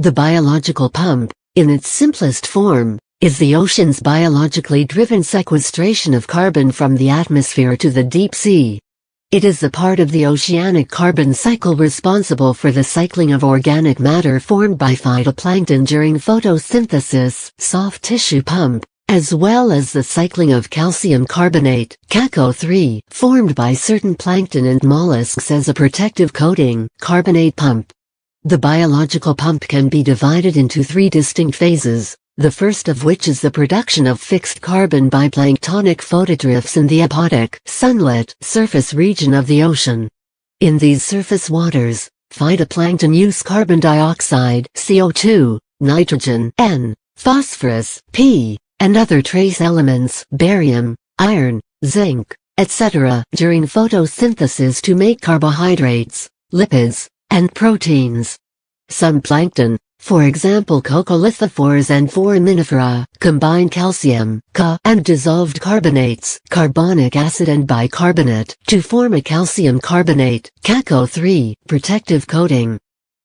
The biological pump, in its simplest form, is the ocean's biologically driven sequestration of carbon from the atmosphere to the deep sea. It is the part of the oceanic carbon cycle responsible for the cycling of organic matter formed by phytoplankton during photosynthesis, soft tissue pump, as well as the cycling of calcium carbonate, CaCO3, formed by certain plankton and mollusks as a protective coating, carbonate pump. The biological pump can be divided into three distinct phases, the first of which is the production of fixed carbon by planktonic photodrifts in the aquatic, sunlit, surface region of the ocean. In these surface waters, phytoplankton use carbon dioxide, CO2, nitrogen, N, phosphorus, P, and other trace elements, barium, iron, zinc, etc., during photosynthesis to make carbohydrates, lipids, and proteins. Some plankton, for example coccolithophores and foraminifera, combine calcium, Ca, and dissolved carbonates, carbonic acid and bicarbonate, to form a calcium carbonate, CaCO3, protective coating.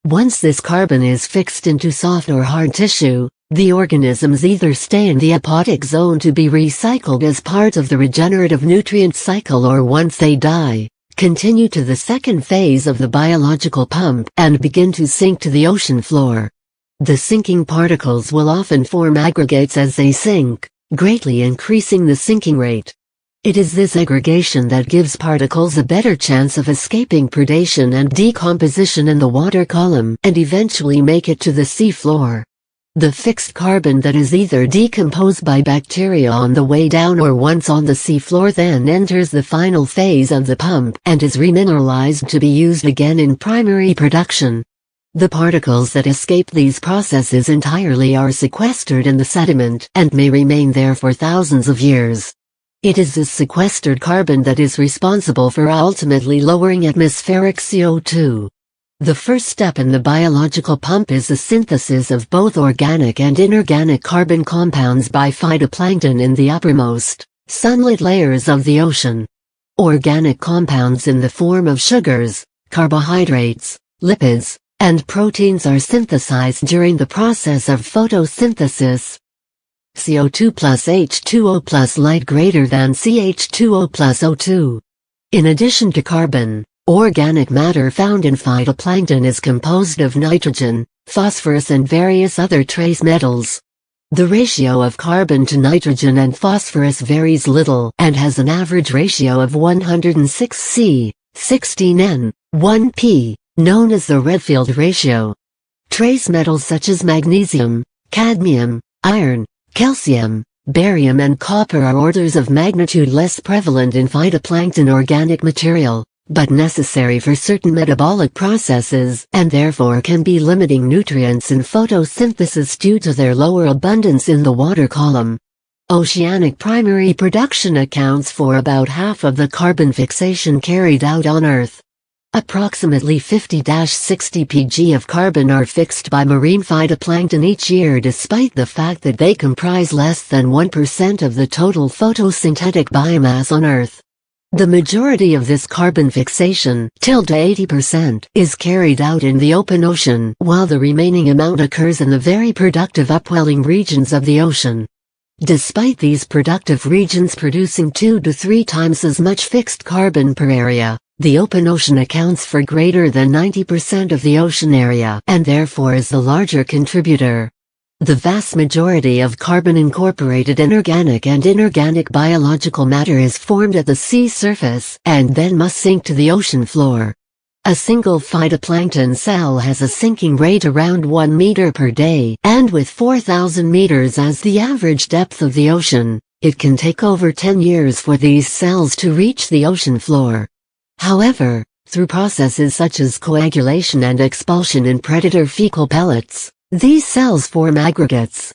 Once this carbon is fixed into soft or hard tissue, the organisms either stay in the apotic zone to be recycled as part of the regenerative nutrient cycle, or once they die, continue to the second phase of the biological pump and begin to sink to the ocean floor. The sinking particles will often form aggregates as they sink, greatly increasing the sinking rate. It is this aggregation that gives particles a better chance of escaping predation and decomposition in the water column and eventually make it to the sea floor. The fixed carbon that is either decomposed by bacteria on the way down or once on the seafloor then enters the final phase of the pump and is remineralized to be used again in primary production. The particles that escape these processes entirely are sequestered in the sediment and may remain there for thousands of years. It is this sequestered carbon that is responsible for ultimately lowering atmospheric CO2. The first step in the biological pump is the synthesis of both organic and inorganic carbon compounds by phytoplankton in the uppermost, sunlit layers of the ocean. Organic compounds in the form of sugars, carbohydrates, lipids, and proteins are synthesized during the process of photosynthesis. CO2 plus H2O plus light greater than CH2O plus O2. In addition to carbon, organic matter found in phytoplankton is composed of nitrogen, phosphorus and various other trace metals. The ratio of carbon to nitrogen and phosphorus varies little and has an average ratio of 106 C, 16 N, 1 P, known as the Redfield ratio. Trace metals such as magnesium, cadmium, iron, calcium, barium and copper are orders of magnitude less prevalent in phytoplankton organic material, but necessary for certain metabolic processes and therefore can be limiting nutrients in photosynthesis due to their lower abundance in the water column. Oceanic primary production accounts for about half of the carbon fixation carried out on Earth. Approximately 50-60 pg of carbon are fixed by marine phytoplankton each year, despite the fact that they comprise less than 1% of the total photosynthetic biomass on Earth. The majority of this carbon fixation, till 80%, is carried out in the open ocean, while the remaining amount occurs in the very productive upwelling regions of the ocean. Despite these productive regions producing 2 to 3 times as much fixed carbon per area, the open ocean accounts for greater than 90% of the ocean area and therefore is the larger contributor. The vast majority of carbon-incorporated inorganic and inorganic biological matter is formed at the sea surface and then must sink to the ocean floor. A single phytoplankton cell has a sinking rate around 1 meter per day, and with 4,000 meters as the average depth of the ocean, it can take over 10 years for these cells to reach the ocean floor. However, through processes such as coagulation and expulsion in predator fecal pellets, these cells form aggregates.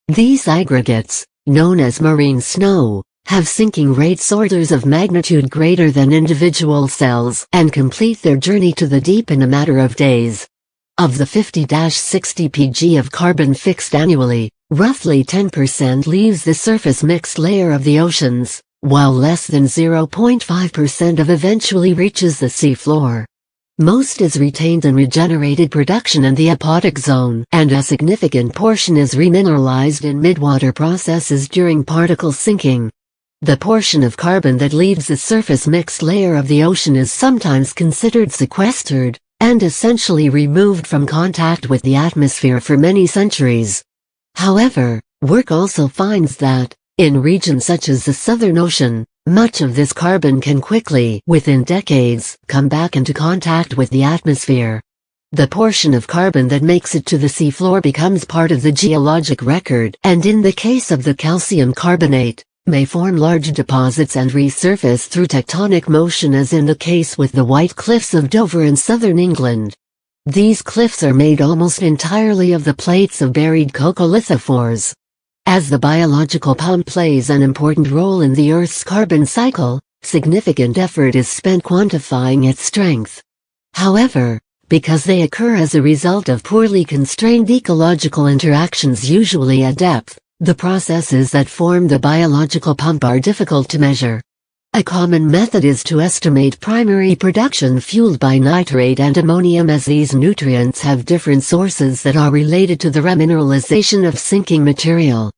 These aggregates, known as marine snow, have sinking rates orders of magnitude greater than individual cells and complete their journey to the deep in a matter of days. Of the 50-60 pg of carbon fixed annually, roughly 10% leaves the surface mixed layer of the oceans, while less than 0.5% eventually reaches the seafloor. Most is retained in regenerated production in the apodic zone, and a significant portion is remineralized in midwater processes during particle sinking. The portion of carbon that leaves the surface mixed layer of the ocean is sometimes considered sequestered, and essentially removed from contact with the atmosphere for many centuries. However, work also finds that, in regions such as the Southern Ocean, much of this carbon can quickly, within decades, come back into contact with the atmosphere. The portion of carbon that makes it to the seafloor becomes part of the geologic record, and in the case of the calcium carbonate, may form large deposits and resurface through tectonic motion, as in the case with the White Cliffs of Dover in southern England. These cliffs are made almost entirely of the plates of buried coccolithophores. As the biological pump plays an important role in the Earth's carbon cycle, significant effort is spent quantifying its strength. However, because they occur as a result of poorly constrained ecological interactions usually at depth, the processes that form the biological pump are difficult to measure. A common method is to estimate primary production fueled by nitrate and ammonium, as these nutrients have different sources that are related to the remineralization of sinking material.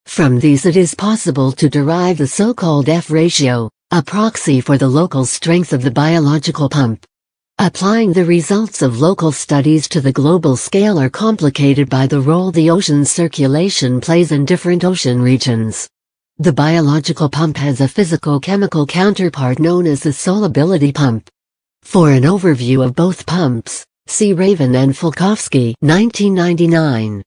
From these it is possible to derive the so-called F ratio, a proxy for the local strength of the biological pump. Applying the results of local studies to the global scale are complicated by the role the ocean's circulation plays in different ocean regions. The biological pump has a physico-chemical counterpart known as the solubility pump. For an overview of both pumps, see Raven and Fulkovsky, 1999.